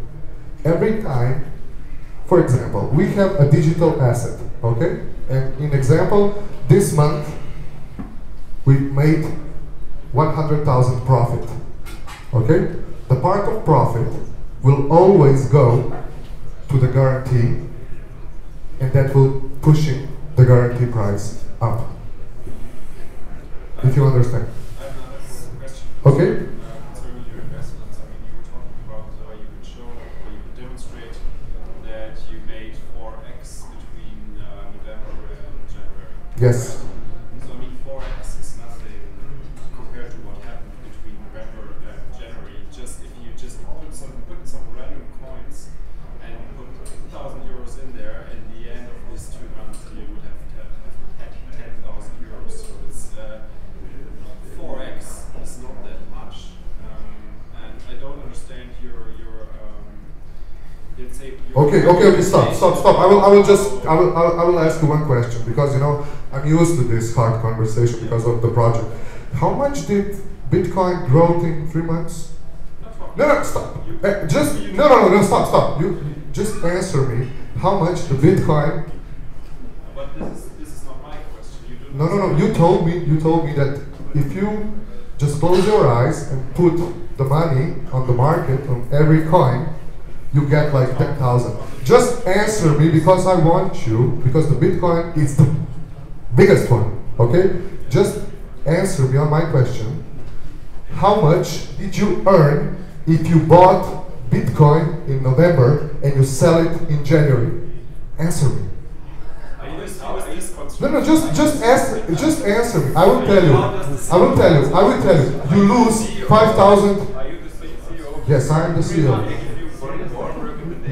Every time, for example, we have a digital asset, okay? And in example, this month, we made 100,000 profit. Okay? The part of profit will always go to the guarantee, and that will pushing the guarantee price up. If you understand. I have another question. Okay? Concerning your investments, I mean, you were talking about you could show or you could demonstrate that you made 4x between November and January. Yes. So I mean, 4x is nothing compared to what happened between November and January. Just if you just put some random coins and put 2,000 euros in there, in the end of these 2 months, you would have had 10,000 euros. So it's 4x is not that much, and I don't understand your let's say. Okay. Stop. I will ask you one question, because you know I'm used to this hard conversation because of the project. How much did Bitcoin grow in 3 months? No, stop. Stop. You just answer me. How much the Bitcoin? But this is not my question. You do No. You told me that if you just close your eyes and put the money on the market on every coin, you get like 10,000. Just answer me, because I want you, because the Bitcoin is the biggest one. Okay? Just answer me on my question. How much did you earn if you bought Bitcoin in November and you sell it in January? Answer me. No, just answer me. I will tell you. You lose 5,000. Are you the CEO? Yes, I am the CEO.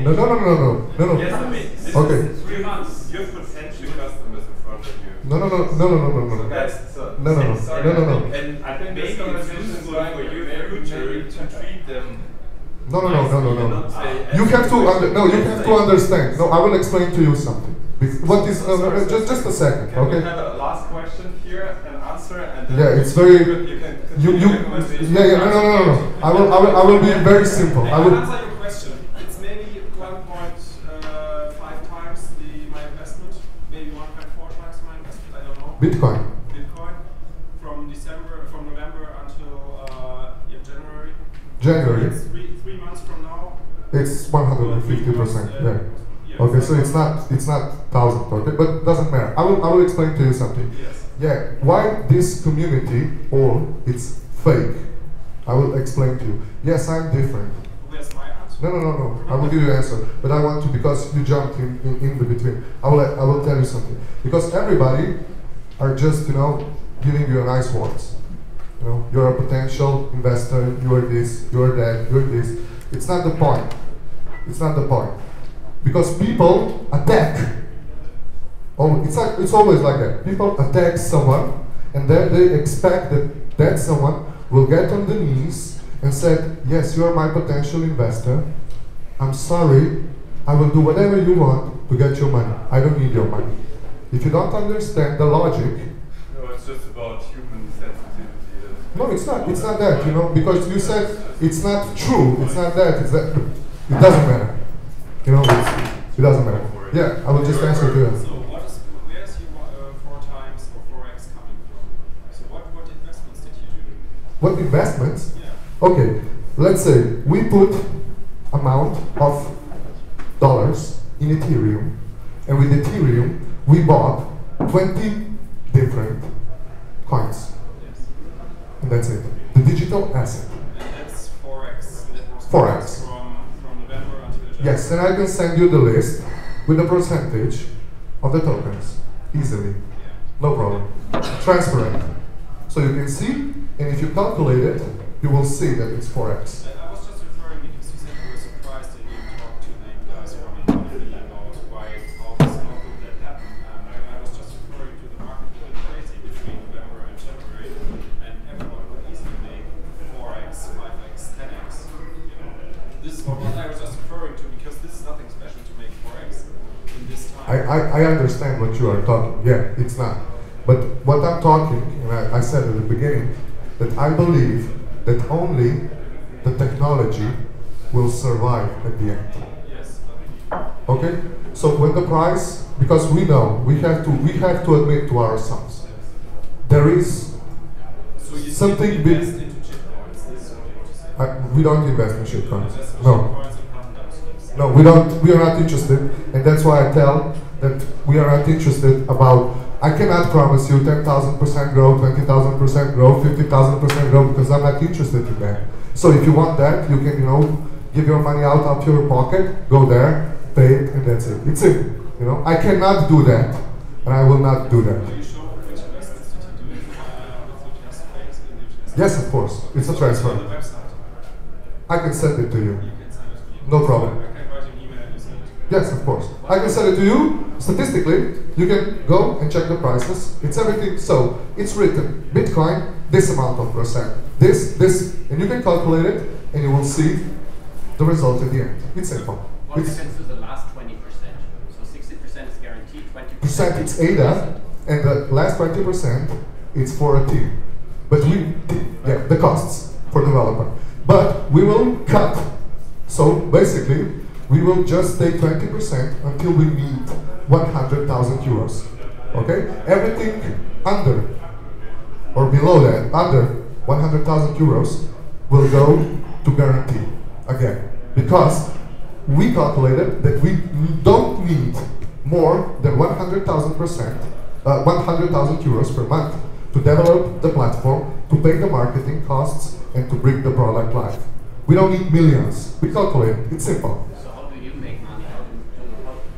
No. Yes, I mean, this Okay. is 3 months. You have potential customers in front of you. No. So guys, No. And I think maybe it's useful for you in future to treat them. No. You have to understand. No, I will explain to you something. What is just a second, Can we okay? have a last question here and answer? And then Yeah, it's very. you can No. I will be very simple. I I will. answer your question. It's maybe 1.5 times my investment, maybe 1.4 times my investment. I don't know. Bitcoin. Bitcoin from November until January. January. It's 3 months from now. It's 150%. Yeah. Okay, so it's not 1,000. Okay, but it doesn't matter. I will explain to you something. Yes. Yeah, why this community or it's fake? I will explain to you. Yes, I'm different. Where's my answer? No. I will give you the answer, but I want to, because you jumped in the between. I will tell you something, because everybody are just giving you a nice words. You're a potential investor. You are this. You are that. You are this. It's not the point. Because people attack. Oh, it's always like that. People attack someone, and then they expect that someone will get on the knees and say, yes, you are my potential investor. I'm sorry, I will do whatever you want to get your money. I don't need your money. If you don't understand the logic. No, it's just about human sensitivity. No, it's not. It's not that, because you said it's not true. It's not that. It's that. It doesn't matter. It doesn't matter. Yeah, I will just answer to you. So where's your 4 times or 4x coming from? So what investments did you do? What investments? Yeah. Okay, let's say we put amount of dollars in Ethereum, and with Ethereum we bought 20 different coins. Yes. And that's it. The digital asset. And that's 4x. That was 4x. From November until January. Yes, and I can send you the list with the percentage of the tokens easily. Yeah. No problem. Transparent. So you can see, and if you calculate it, you will see that it's 4x. I was just referring because you said you were surprised that you talked to the guys from Munich about how could that happen. I was just referring to the market going crazy between November and January, and everyone could easily make 4x, 5x, 10x. This is what I was just referring to, because this is nothing special to make 4x in this time. I understand what you are talking. Yeah, it's not. But what I'm talking, and I said at the beginning, that I believe that only the technology will survive at the end. Yes. Okay? So when the price, because we know, we have to admit to ourselves, there is something invest big. into shitcoins. This is what you want to say. We don't invest in shitcoins. Invest in No. shitcoins and patent down slips. No, we don't. We are not interested, and that's why I tell that we are not interested about. I cannot promise you 10,000% growth, 20,000% growth, 50,000% growth because I'm not interested in that. So if you want that, you can, give your money out of your pocket, go there, pay it, and that's it. It's it. I cannot do that, and I will not do that. Will you show which investments did you do with the just phase in the just Yes, of course. It's a transfer. on the website? I can send it to you. You can send it to me. No problem. I can write you an email and you send it to me. Yes, of course. I can send it to you. Statistically, you can go and check the prices. It's everything. So it's written Bitcoin, this amount of percent, this, and you can calculate it, and you will see the result at the end. It's simple. What It's happens to the last 20%? So 60% is guaranteed, 20% percent it's ADA, and the last 20% it's for a team. But the costs for developer. But we will cut. So basically, we will just take 20% until we meet 100,000 euros. Okay? Everything under or below that, under 100,000 euros, will go to guarantee again. Because we calculated that we don't need more than 100,000 euros per month to develop the platform, to pay the marketing costs, and to bring the product live. We don't need millions. We calculate it. It's simple. So how do you make money? How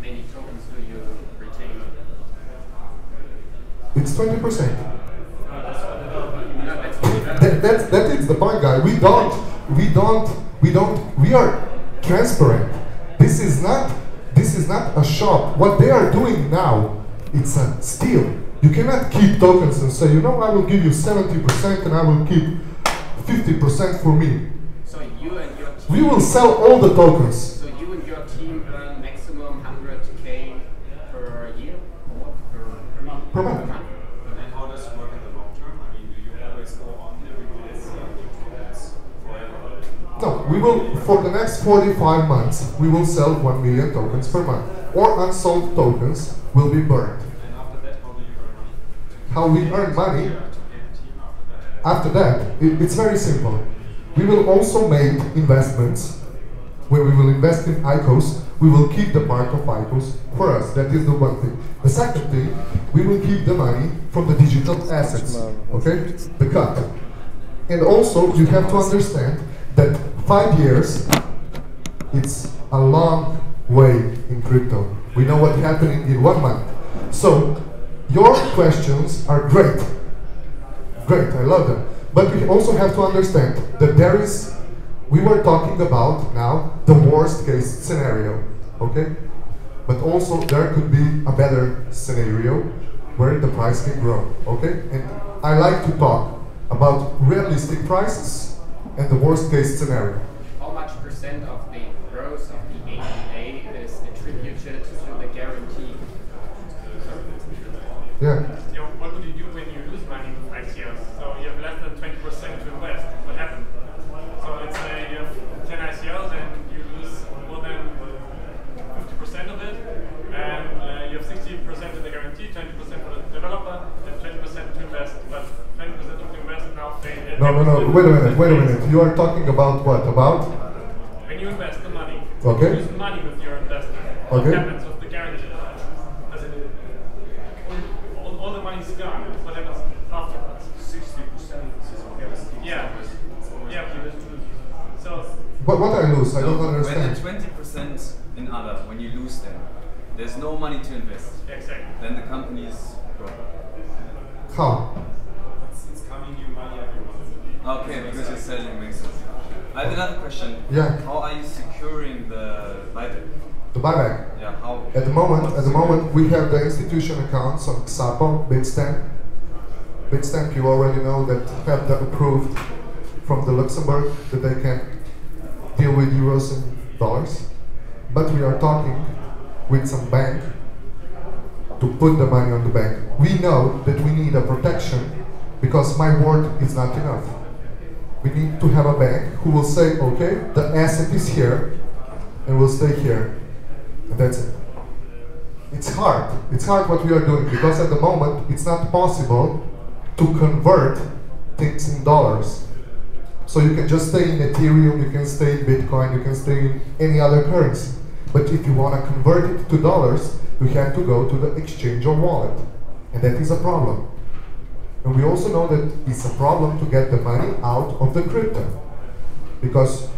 many tokens do you retain? It's 20%. No, that's what developers That is the point, guy. We are transparent. This is not a shop. What they are doing now, it's a steal. You cannot keep tokens and say, I will give you 70% and I will keep 50% for me. So you and your team. We will sell all the tokens. So you and your team earn maximum 100K per year or what? Per month. And how does it work in the long term? I mean, do you always go on every day selling new tokens forever? No, we will, for the next 45 months, we will sell 1 million tokens per month. Or unsold tokens will be burned. And after that, how do you earn money? How we earn money? Yeah, to pay the team after that. After that, it's very simple. We will also make investments. When we will invest in ICOs, we will keep the part of ICOs for us. That is the one thing. The second thing, we will keep the money from the digital assets. Okay? The cut. And also, you have to understand that 5 years, it's a long way in crypto. We know what's happening in 1 month. So, your questions are great. Great, I love them. But we also have to understand that we were talking about now the worst case scenario, okay? But also there could be a better scenario where the price can grow, okay? And I like to talk about realistic prices and the worst case scenario. How much percent of the growth of the APA is attributed to the guarantee? Yeah. What would you do when you lose money with ICOs? So you have less than 20% to invest. What happens? So let's say you have 10 ICOs and you lose more than 50% of it, and you have 60% of the guarantee, 20% for the developer, and 20% to invest. But 20% of the invest now pay. No, wait a minute. You are talking about what? About? When you invest the money, Okay. you lose money with your investment. What Okay. happens with the guarantee? Does it, all the money's gone. What happens afterwards? 60% is okay. Yeah. So What I lose? I don't When understand. the 20% in other, when you lose them, there's no money to invest. exactly. Then the company is broke. How? It's coming you money every month. Okay, because you're selling makes sense. I have another question. Yeah. How are you securing the buyback? The buyback. Yeah, how? At the moment, we have the institution accounts on Xapo, Bitstamp. Bitstamp, you already know that have the approved from the Luxembourg that they can deal with euros and dollars. But we are talking with some bank to put the money on the bank. We know that we need a protection because my word is not enough. We need to have a bank who will say, okay, the asset is here and will stay here. And that's it. It's hard. It's hard what we are doing because at the moment it's not possible to convert things in dollars. So you can just stay in Ethereum, you can stay in Bitcoin, you can stay in any other currency. But if you want to convert it to dollars, you have to go to the exchange or wallet. And that is a problem. And we also know that it's a problem to get the money out of the crypto. Because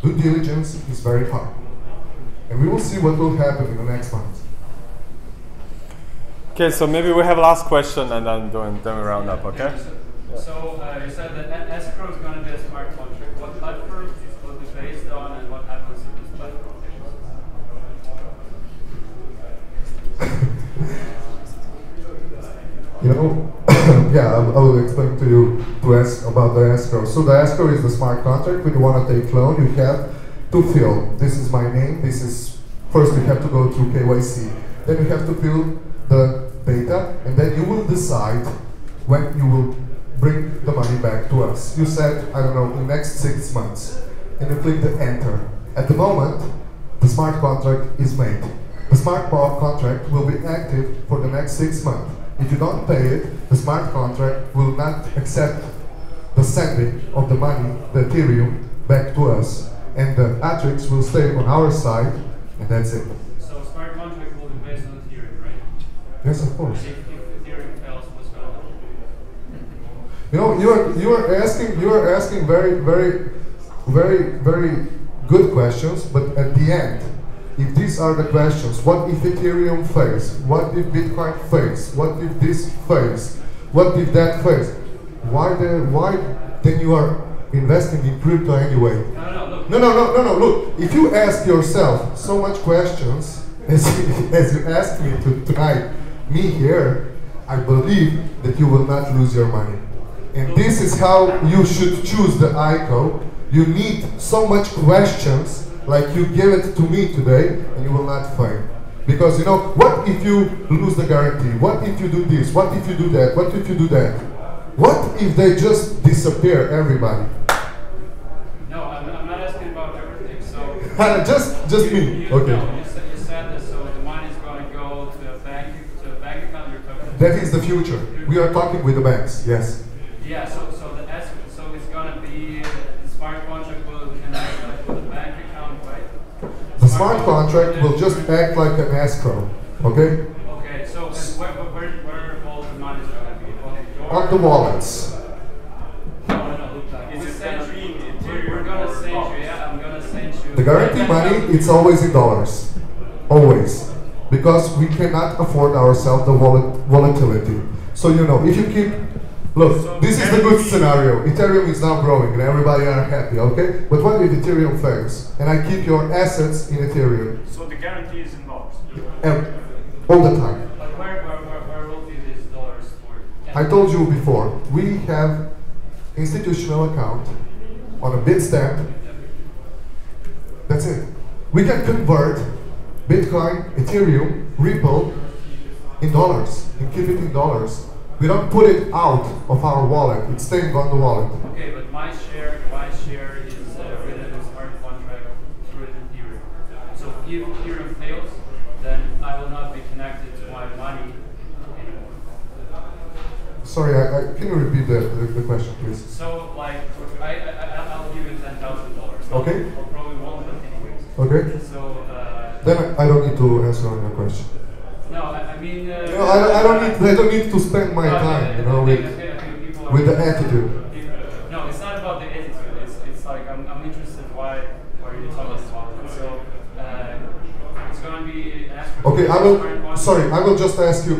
due diligence is very hard. And we will see what will happen in the next months. Okay, so maybe we have a last question and then we round up, okay? So you said that escrow is going to be a smart contract. What platform will it be based on, and what happens to this platform? You know, yeah, I will explain to you about the escrow. So the escrow is the smart contract. When you want to take loan, you have to fill. This is my name. This is first you have to go through KYC. Then you have to fill the data, and then you will decide when you will bring the money back to us. You said, I don't know, in the next 6 months, and you click the enter. At the moment, the smart contract is made. The smart contract will be active for the next 6 months. If you don't pay it, the smart contract will not accept the sending of the money, the Ethereum, back to us. And the Atrix will stay on our side, and that's it. So smart contract will be based on Ethereum, right? Yes, of course. If Ethereum fails, what's going to happen? You know, you are asking very good questions, but at the end, if these are the questions, what if Ethereum fails? What if Bitcoin fails? What if this fails? What if that fails? Why then you are investing in crypto anyway? No, look, if you ask yourself so much questions as you asked me tonight, me here, I believe that you will not lose your money. And this is how you should choose the ICO. You need so much questions like you give it to me today, and you will not fail. Because you know, what if you lose the guarantee? What if you do this? What if you do that? What if you do that? What if they just disappear, everybody? No, I'm not asking about everything. So just me. Okay. No, you said that. So the money is going to go to a bank account. You're talking. That is the future. We are talking with the banks. Yes. Yeah. So it's going to be the smart contract will connect with the bank account, right? The smart contract will just act like an escrow. Okay. Okay. So where all the money is going to be? On the wallets. We're going to send you. Yeah, I'm going to send you. The guarantee money, it's always in dollars. Always. Because we cannot afford ourselves the volatility. So you know, if you keep, look, this is the good scenario. Ethereum is now growing and everybody are happy, okay? But what if Ethereum fails? And I keep your assets in Ethereum. So the guarantee is in dollars? All the time. But where will be these dollars for? I told you before, we have institutional account on a Bitstamp. That's it. We can convert Bitcoin, Ethereum, Ripple in dollars and keep it in dollars. We don't put it out of our wallet. It's staying on the wallet. Okay, but my share is written in a smart contract through Ethereum. So if Ethereum fails, then I will not be connected to my money anymore. Sorry, can you repeat the question, please? So like I'll give you $10,000. Okay. I probably won't, but anyways. Okay. So then I don't need to answer on your question. no, I mean. You know, I don't need to spend my time, you know, with the attitude. No, it's not about the attitude. It's like I'm interested why you're talking about it. So it's going to be an aspect. Okay, I will just ask you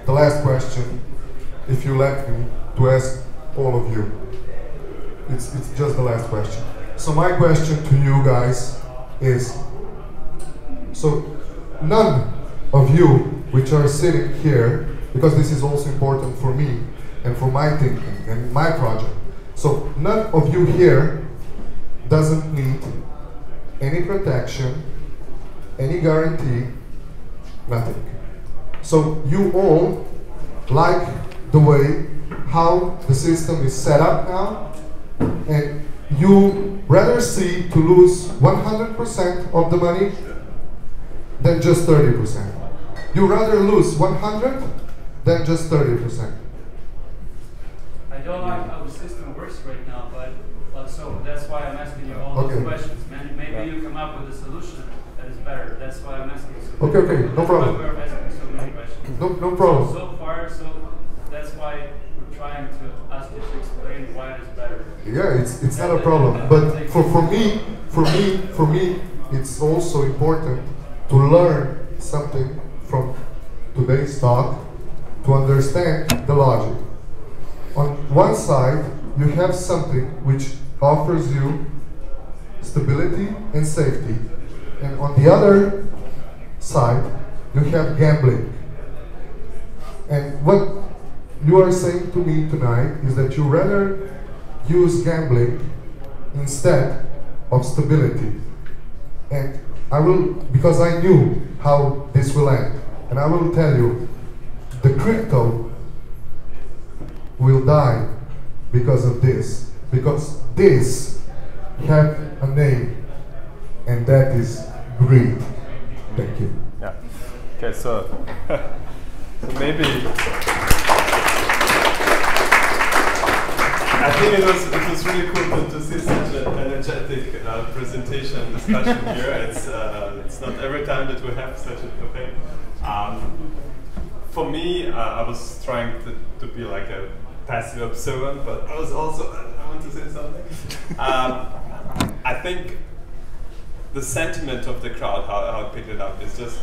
the last question, if you let me, to ask all of you. It's just the last question. So my question to you guys is, so none of you which are sitting here, because this is also important for me and for my thinking and my project. So none of you here doesn't need any protection, any guarantee, nothing. So you all like the way how the system is set up now, and you rather see to lose 100% of the money than just 30%. You rather lose 100 than just 30%. I don't like how the system works right now, but so that's why I'm asking you all those questions. Maybe you come up with a solution that is better. That's why I'm asking you. Okay, no problem. We're asking so many questions. No problem. So far, that's why we're trying to ask you to explain why it is better. Yeah, it's not a problem. But for me, it's also important to learn something from today's talk to understand the logic. On one side, you have something which offers you stability and safety, and on the other side, you have gambling. And what you are saying to me tonight is that you rather use gambling instead of stability. And I will, because I knew how this will end, and I will tell you, the crypto will die because of this. Because this have a name, and that is greed. Thank you. Yeah. Okay, so maybe I think it was really cool to see such an energetic presentation and discussion here. It's not every time that we have such a thing. For me, I was trying to be like a passive observer, but I was also, I want to say something. I think the sentiment of the crowd, how it picked it up, is just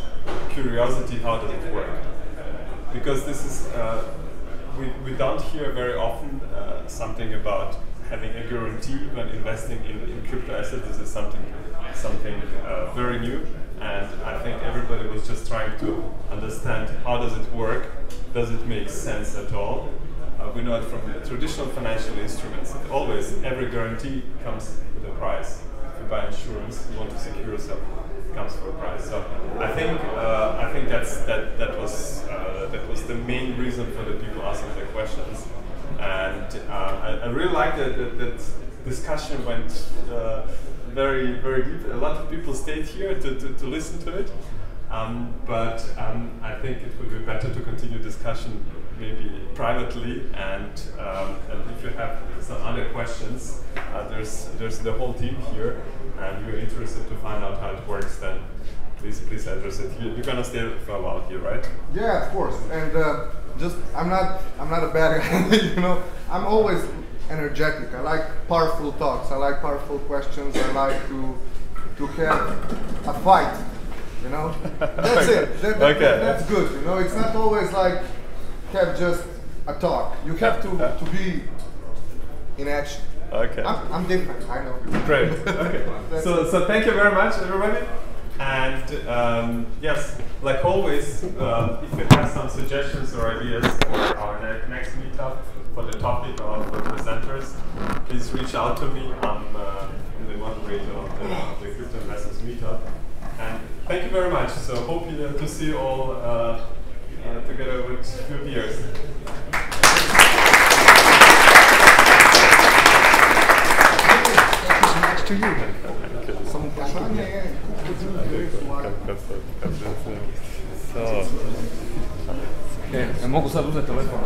curiosity, how does it work? Because this is, we don't hear very often something about having a guarantee when investing in crypto assets. This is something very new, and I think everybody was just trying to understand how does it work, does it make sense at all? We know it from traditional financial instruments. Always, every guarantee comes with a price. If you buy insurance, you want to secure yourself, it comes for a price. So I think that was the main reason for the people asking the questions. And I really like that discussion went very, very deep. A lot of people stayed here to listen to it. But I think it would be better to continue discussion maybe privately, and if you have some other questions, there's the whole team here, and you're interested to find out how it works, then please address it. You're gonna stay for a while here, right? Yeah, of course. And just I'm not a bad guy, you know. I'm always energetic. I like powerful talks. I like powerful questions. I like to have a fight. You know, that's it. That's good. You know, it's not always like have just a talk. You have to be in action. Okay. I'm different. I know. Great. Okay. So thank you very much, everybody. And yes, like always, if you have some suggestions or ideas for our next meetup, for the topic or for presenters, please reach out to me. I'm the moderator of the Crypto Investors Meetup. And thank you very much. So hope to see you all together with a few beers. Next to you. So. Ja mogu sad uzeti telefon.